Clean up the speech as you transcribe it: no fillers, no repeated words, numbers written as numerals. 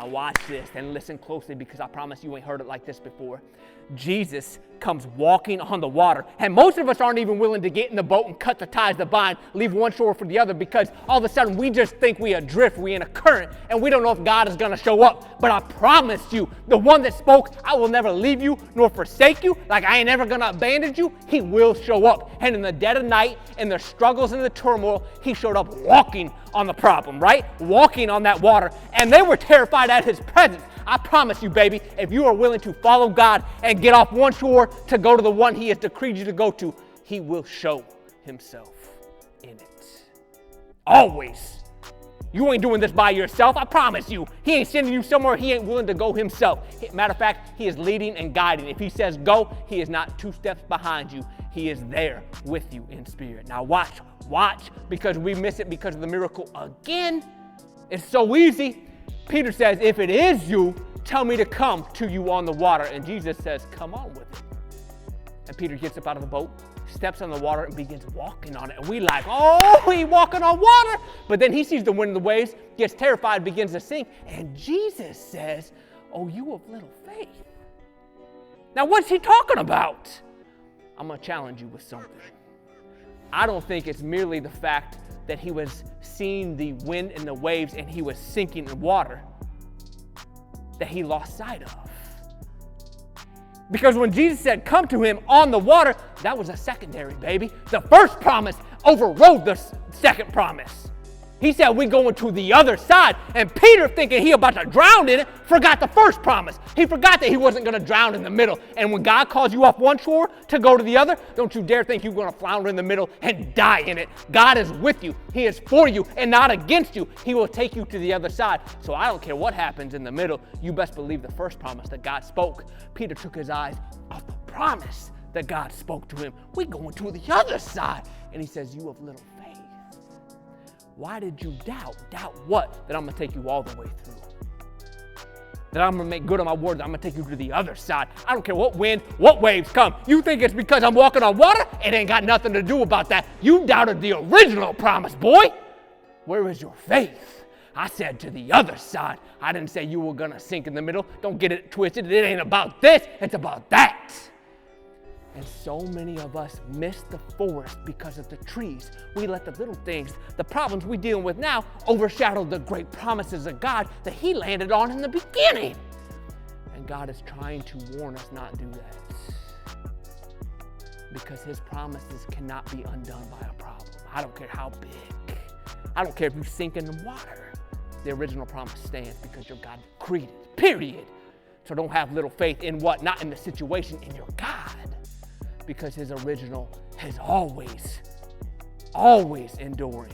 Now watch this and listen closely, because I promise you ain't heard it like this before. Jesus comes walking on the water. And most of us aren't even willing to get in the boat and cut the ties that bind, leave one shore for the other, because all of a sudden we just think we adrift, we in a current, and we don't know if God is going to show up. But I promise you, the one that spoke, I will never leave you nor forsake you, like I ain't ever going to abandon you, he will show up. And in the dead of night, in the struggles and the turmoil, he showed up walking on the problem, right? Walking on that water. And they were terrified at his presence. I promise you, baby, if you are willing to follow God and get off one shore to go to the one he has decreed you to go to, he will show himself in it. Always. You ain't doing this by yourself, I promise you. He ain't sending you somewhere he ain't willing to go himself. Matter of fact, he is leading and guiding. If he says go, he is not 2 steps behind you. He is there with you in spirit. Now watch, because we miss it because of the miracle again. It's so easy. Peter says, if it is you, tell me to come to you on the water. And Jesus says, come on with it. And Peter gets up out of the boat, steps on the water, and begins walking on it. And we like, oh, he walking on water. But then he sees the wind and the waves, gets terrified, begins to sink. And Jesus says, oh, you of little faith. Now, what's he talking about? I'm going to challenge you with something. I don't think it's merely the fact that he was seeing the wind and the waves and he was sinking in water that he lost sight of. Because when Jesus said, come to him on the water, that was a secondary, baby. The first promise overrode the second promise. He said, we're going to the other side. And Peter, thinking he about to drown in it, forgot the first promise. He forgot that he wasn't going to drown in the middle. And when God calls you off one shore to go to the other, don't you dare think you're going to flounder in the middle and die in it. God is with you. He is for you and not against you. He will take you to the other side. So I don't care what happens in the middle. You best believe the first promise that God spoke. Peter took his eyes off the promise that God spoke to him. We're going to the other side. And he says, you of little faith. Why did you doubt? Doubt what? That I'm going to take you all the way through. That I'm going to make good on my word. That I'm going to take you to the other side. I don't care what wind, what waves come. You think it's because I'm walking on water? It ain't got nothing to do about that. You doubted the original promise, boy. Where is your faith? I said to the other side. I didn't say you were going to sink in the middle. Don't get it twisted. It ain't about this. It's about that. And so many of us miss the forest because of the trees. We let the little things, the problems we're dealing with now, overshadow the great promises of God that he landed on in the beginning. And God is trying to warn us not to do that. Because his promises cannot be undone by a problem. I don't care how big. I don't care if you sink in the water. The original promise stands because your God decreed it, period. So don't have little faith in what? Not in the situation, in your God. Because his original is always enduring.